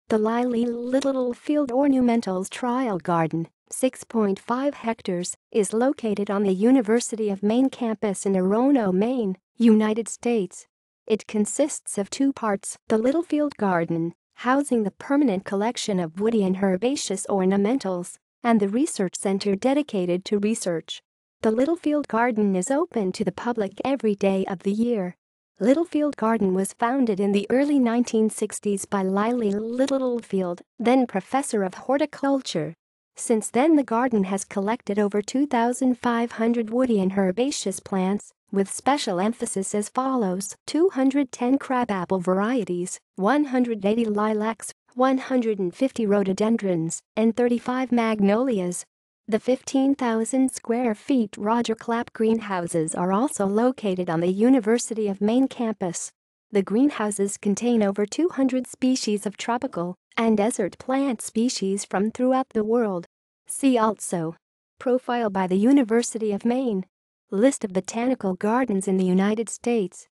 The Lyle E. Littlefield Ornamentals Trial Garden, 6.5 hectares, is located on the University of Maine campus in Orono, Maine, United States. It consists of two parts: the Littlefield Garden, housing the permanent collection of woody and herbaceous ornamentals, and the research center dedicated to research. The Littlefield Garden is open to the public every day of the year. Littlefield Garden was founded in the early 1960s by Lyle E. Littlefield, then Professor of Horticulture. Since then, the garden has collected over 2,500 woody and herbaceous plants, with special emphasis as follows: 210 crabapple varieties, 180 lilacs, 150 rhododendrons, and 35 magnolias. The 15,000 square feet Roger Clapp Greenhouses are also located on the University of Maine campus. The greenhouses contain over 200 species of tropical and desert plant species from throughout the world. See also: Profile by the University of Maine. List of botanical gardens in the United States.